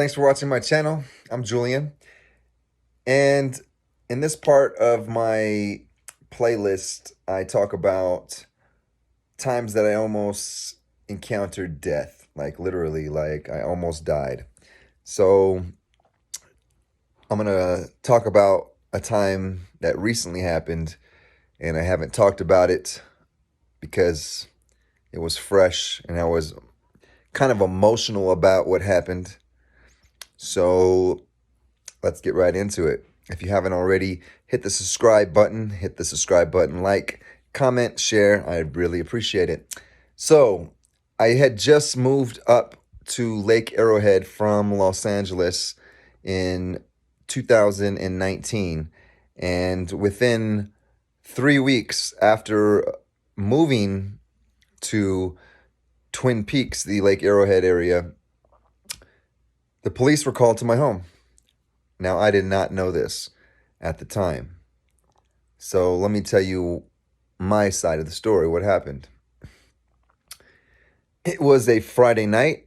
Thanks for watching my channel. I'm Julian. And in this part of my playlist, I talk about times that I almost encountered death. Like literally, like I almost died. So I'm going to talk about a time that recently happened, and I haven't talked about it because it was fresh and I was kind of emotional about what happened. So let's get right into it. If you haven't already, hit the subscribe button, like, comment, share. I'd really appreciate it. So, I had just moved up to Lake Arrowhead from Los Angeles in 2019. And within 3 weeks after moving to Twin Peaks, the Lake Arrowhead area, the police were called to my home. Now, I did not know this at the time. So let me tell you my side of the story, what happened. It was a Friday night.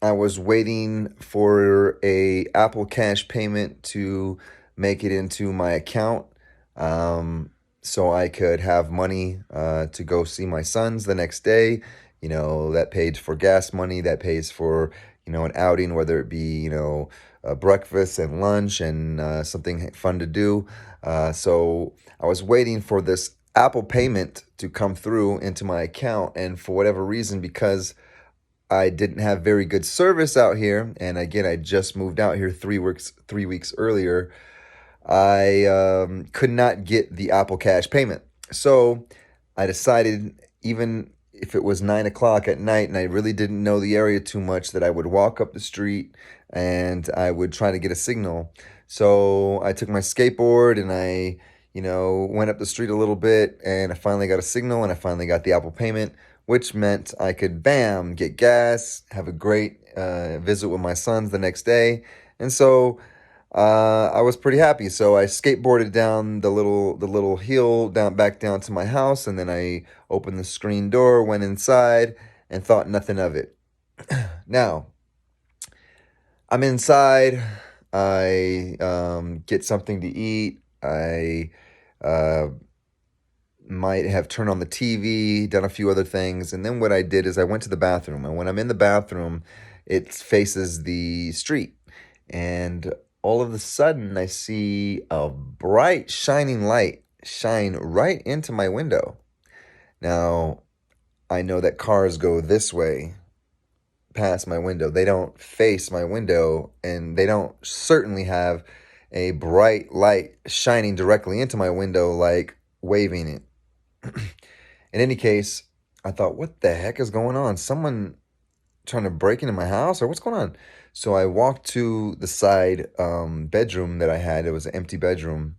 I was waiting for a Apple Cash payment to make it into my account, so I could have money to go see my sons the next day. That pays for gas money, that pays for, an outing, whether it be, breakfast and lunch and something fun to do. So I was waiting for this Apple payment to come through into my account, and for whatever reason, because I didn't have very good service out here, and again, I just moved out here 3 weeks earlier. I could not get the Apple Cash payment. So I decided, even if it was 9 o'clock at night and I really didn't know the area too much, that I would walk up the street and I would try to get a signal. So I took my skateboard and I, went up the street a little bit, and I finally got a signal and I finally got the Apple payment, which meant I could, bam, get gas, have a great visit with my sons the next day. And so I was pretty happy. So I skateboarded down the little hill back down to my house, and then I opened the screen door, went inside, and thought nothing of it. Now I'm inside. I get something to eat. I uh, might have turned on the TV, done a few other things, and then what I did is I went to the bathroom. And when I'm in the bathroom, it faces the street, and all of a sudden I see a bright shining light shine right into my window. Now, I know that cars go this way past my window. They don't face my window, and they don't certainly have a bright light shining directly into my window, like waving it. In any case, I thought, what the heck is going on? Someone trying to break into my house, or what's going on? So I walked to the side bedroom that I had. It was an empty bedroom.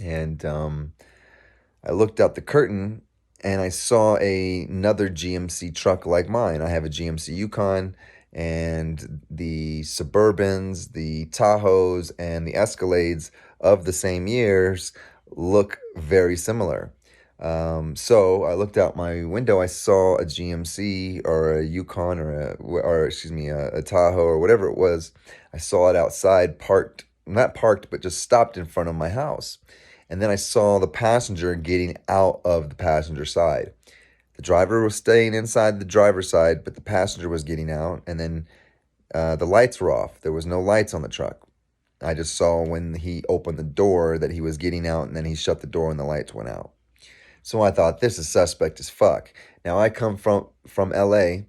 And I looked out the curtain and I saw another GMC truck like mine. I have a GMC Yukon, and the Suburbans, the Tahoes, and the Escalades of the same years look very similar. So I looked out my window. I saw a GMC or a Yukon or excuse me, a Tahoe or whatever it was. I saw it outside, parked, not parked, but just stopped in front of my house. And then I saw the passenger getting out of the passenger side. The driver was staying inside the driver's side, but the passenger was getting out. And then the lights were off. There was no lights on the truck. I just saw when he opened the door that he was getting out, and then he shut the door and the lights went out. So I thought, this is suspect as fuck. Now, I come from LA,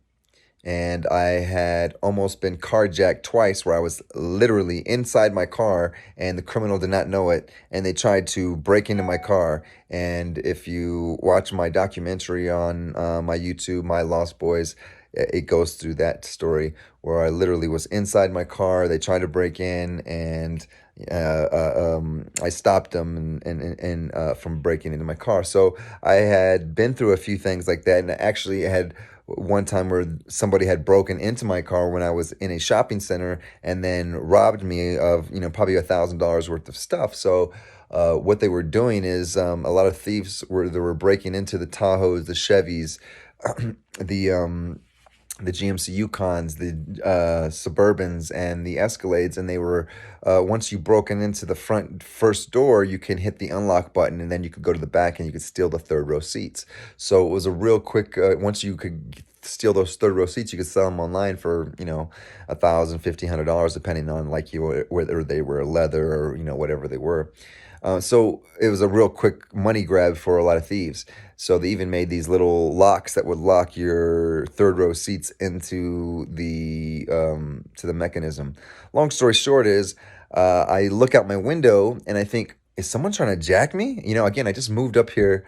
and I had almost been carjacked twice, where I was literally inside my car and the criminal did not know it, and they tried to break into my car. And if you watch my documentary on my YouTube, My Lost Boys, it goes through that story where I literally was inside my car. They tried to break in, and I stopped them and from breaking into my car. So I had been through a few things like that, and I actually had one time where somebody had broken into my car when I was in a shopping center and then robbed me of, probably $1,000 worth of stuff. So what they were doing is, a lot of thieves were breaking into the Tahoes, the Chevys, the the GMC Yukons, the Suburbans, and the Escalades, and they were once you broken into the front first door, you can hit the unlock button, and then you could go to the back and you could steal the third row seats. So it was a real quick. Once you could steal those third row seats, you could sell them online for $1,000, $1,500, depending on like whether they were leather or whatever they were. So it was a real quick money grab for a lot of thieves. So they even made these little locks that would lock your third row seats into the mechanism. Long story short is, I look out my window and I think, is someone trying to jack me? Again, I just moved up here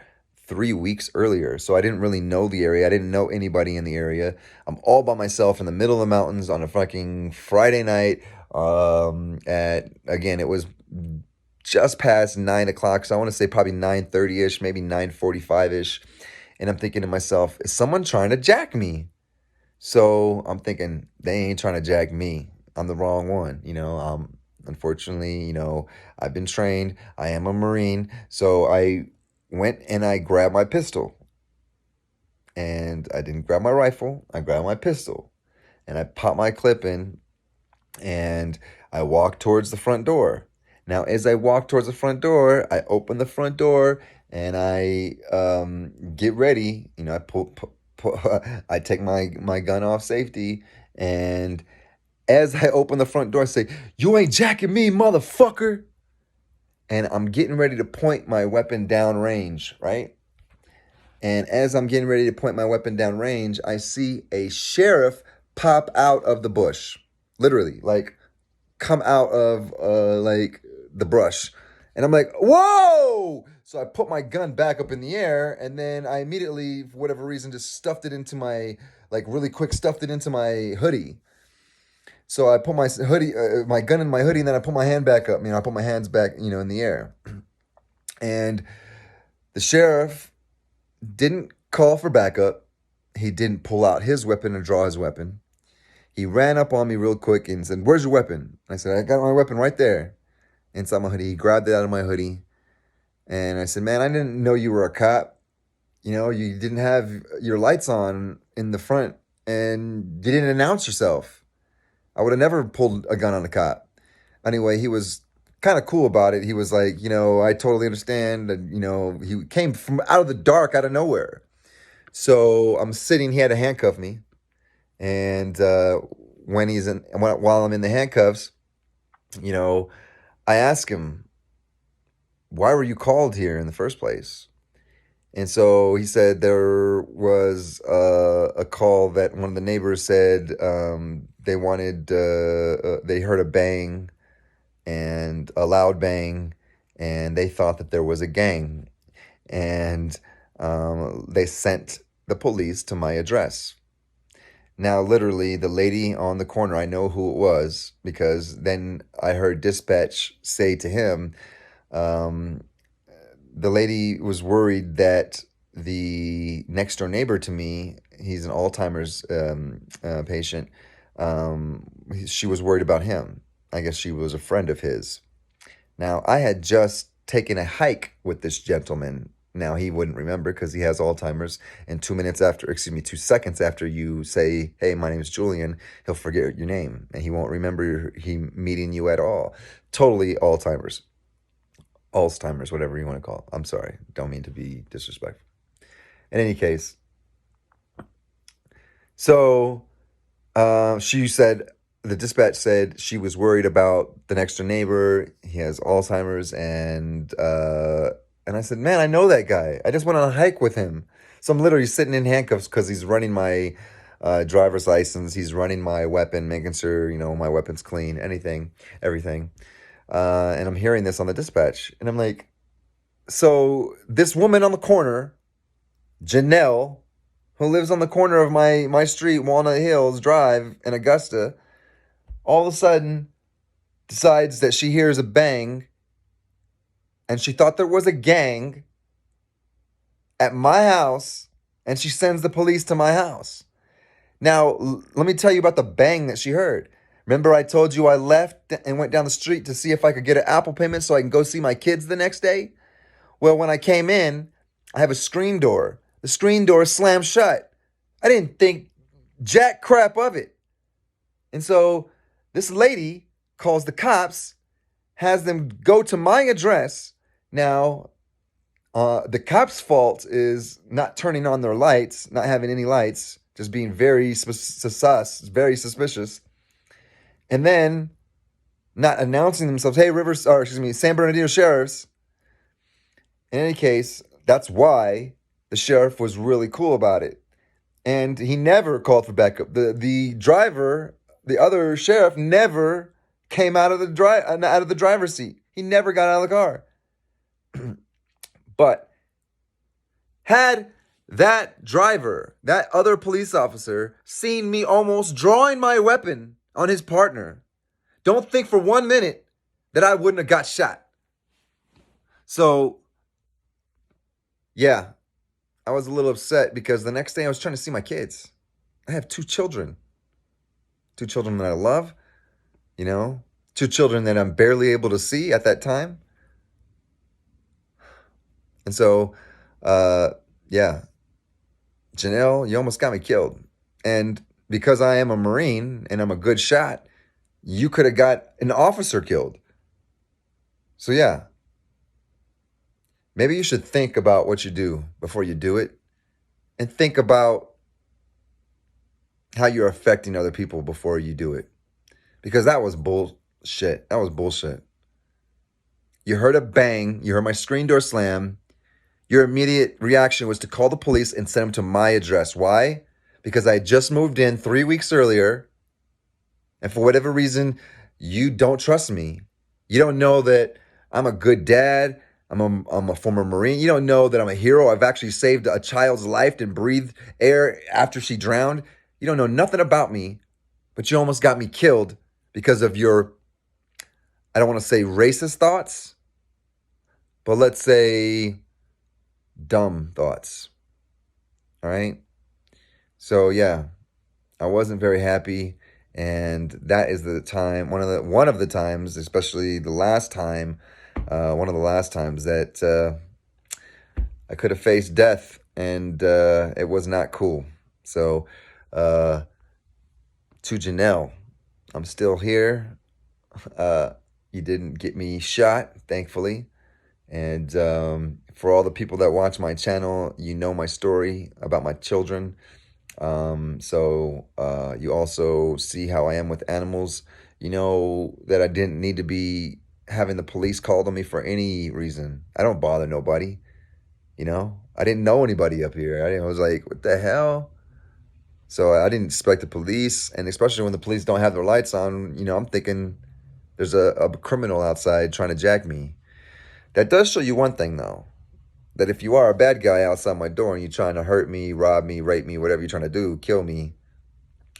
3 weeks earlier, so I didn't really know the area. I didn't know anybody in the area. I'm all by myself in the middle of the mountains on a fucking Friday night. At again, it was just past 9 o'clock. So I want to say probably 9:30 ish, maybe 9:45 ish. And I'm thinking to myself, is someone trying to jack me? So I'm thinking they ain't trying to jack me. I'm the wrong one. Unfortunately, I've been trained. I am a Marine. So I went and I grabbed my pistol. And I didn't grab my rifle. I grabbed my pistol. And I popped my clip in. And I walked towards the front door. Now, as I walk towards the front door, I open the front door and I get ready. I I take my gun off safety, and as I open the front door, I say, "You ain't jacking me, motherfucker!" And I'm getting ready to point my weapon down range, right? And as I'm getting ready to point my weapon down range, I see a sheriff pop out of the bush, literally, like come out of like the brush. And I'm like, whoa! So I put my gun back up in the air, and then I immediately, for whatever reason, just stuffed it into my, like really quick, stuffed it into my hoodie. So I put my gun in my hoodie, and then I put my hand back up. I put my hands back, in the air. And the sheriff didn't call for backup. He didn't pull out his weapon and draw his weapon. He ran up on me real quick and said, "Where's your weapon?" I said, "I got my weapon right there inside my hoodie." He grabbed it out of my hoodie. And I said, "Man, I didn't know you were a cop. You didn't have your lights on in the front and you didn't announce yourself. I would have never pulled a gun on a cop." Anyway, he was kind of cool about it. He was like, "I totally understand." And, he came from out of the dark, out of nowhere. So I'm sitting, he had to handcuff me. And while I'm in the handcuffs, I ask him, "Why were you called here in the first place?" And so he said there was a call that one of the neighbors said they heard a bang, and a loud bang, and they thought that there was a gang. And they sent the police to my address. Now, literally, the lady on the corner, I know who it was because then I heard dispatch say to him, um, the lady was worried that the next door neighbor to me, he's an Alzheimer's patient, she was worried about him. I guess she was a friend of his. Now, I had just taken a hike with this gentleman. Now, he wouldn't remember because he has Alzheimer's. And 2 seconds after you say, "Hey, my name is Julian," he'll forget your name and he won't remember he meeting you at all. Totally Alzheimer's, whatever you want to call it. I'm sorry. Don't mean to be disrespectful. In any case, so the dispatch said she was worried about the next door neighbor. He has Alzheimer's, and I said, "Man, I know that guy. I just went on a hike with him." So I'm literally sitting in handcuffs because he's running my driver's license. He's running my weapon, making sure, my weapon's clean, everything. And I'm hearing this on the dispatch. And I'm like, so this woman on the corner, Janelle, who lives on the corner of my street, Walnut Hills Drive in Augusta, all of a sudden decides that she hears a bang and she thought there was a gang at my house, and she sends the police to my house. Now, let me tell you about the bang that she heard. Remember I told you I left and went down the street to see if I could get an Apple payment so I can go see my kids the next day? Well, when I came in, I have a screen door. The screen door slammed shut. I didn't think jack crap of it. And so this lady calls the cops, has them go to my address. Now, the cops' fault is not turning on their lights, not having any lights, just being very very suspicious, and then not announcing themselves. Hey, San Bernardino sheriffs. In any case, that's why the sheriff was really cool about it, and he never called for backup. The driver, the other sheriff, never came out of the driver's seat. He never got out of the car. But had that driver, that other police officer, seen me almost drawing my weapon on his partner, don't think for 1 minute that I wouldn't have got shot. So, yeah, I was a little upset because the next day I was trying to see my kids. I have 2 children. 2 children that I love, 2 children that I'm barely able to see at that time. And so, yeah, Janelle, you almost got me killed. And because I am a Marine and I'm a good shot, you could have got an officer killed. So, yeah, maybe you should think about what you do before you do it, and think about how you're affecting other people before you do it. Because that was bullshit. That was bullshit. You heard a bang. You heard my screen door slam. Your immediate reaction was to call the police and send them to my address. Why? Because I had just moved in 3 weeks earlier. And for whatever reason, you don't trust me. You don't know that I'm a good dad. I'm a former Marine. You don't know that I'm a hero. I've actually saved a child's life and breathed air after she drowned. You don't know nothing about me, but you almost got me killed because of your, I don't want to say racist thoughts, but let's say dumb thoughts. All right? So yeah, I wasn't very happy, and that is the time, one of the times, especially the last time, one of the last times that I could have faced death, and it was not cool. So to Janelle, I'm still here. You didn't get me shot, thankfully. And for all the people that watch my channel, you know my story about my children. So you also see how I am with animals. You know that I didn't need to be having the police called on me for any reason. I don't bother nobody. I didn't know anybody up here. I was like, what the hell? So I didn't expect the police, and especially when the police don't have their lights on, I'm thinking there's a criminal outside trying to jack me. That does show you one thing, though, that if you are a bad guy outside my door and you're trying to hurt me, rob me, rape me, whatever you're trying to do, kill me,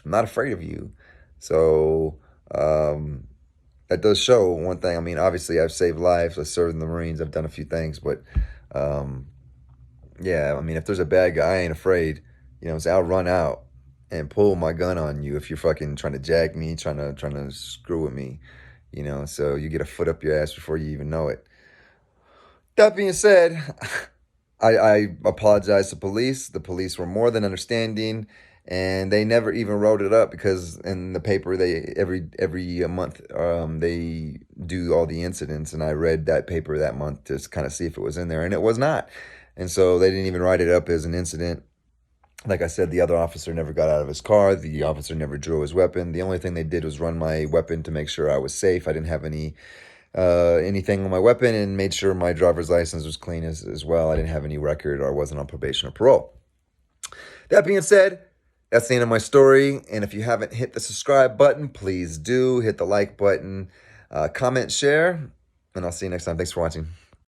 I'm not afraid of you. So that does show one thing. I mean, obviously, I've saved lives. I've served in the Marines. I've done a few things. But, yeah, I mean, if there's a bad guy, I ain't afraid. So I'll run out and pull my gun on you if you're fucking trying to jack me, trying to screw with me. So you get a foot up your ass before you even know it. That being said, I apologize to police. The police were more than understanding, and they never even wrote it up because in the paper they every month they do all the incidents, and I read that paper that month to kind of see if it was in there, and it was not. And so they didn't even write it up as an incident. Like I said, the other officer never got out of his car. The officer never drew his weapon. The only thing they did was run my weapon to make sure I was safe. I didn't have anything on my weapon, and made sure my driver's license was clean as well. I didn't have any record, or I wasn't on probation or parole. That being said, that's the end of my story. And if you haven't hit the subscribe button, please do hit the like button, comment, share, and I'll see you next time. Thanks for watching.